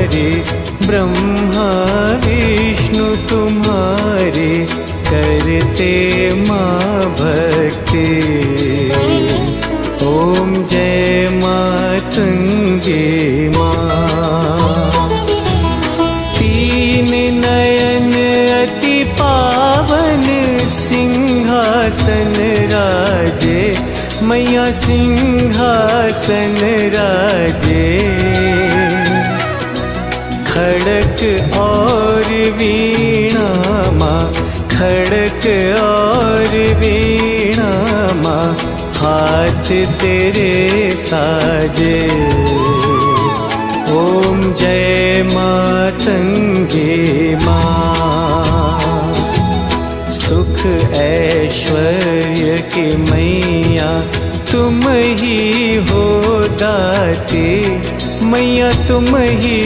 तुम्हारे, ब्रह्मा विष्णु तुम्हारे, करते माँ भक्ति। ओम जय मातंगे माँ। तीन नयन अति पावन सिंहासन राजे, मैया सिंहासन राजे। खड़क और वीणा माँ, खड़क और वीणा माँ, हाथ तेरे साजे। ओम जय मातंगे माँ। सुख ऐश्वर्य की मैया तुम ही हो दाते, मैया तुम ही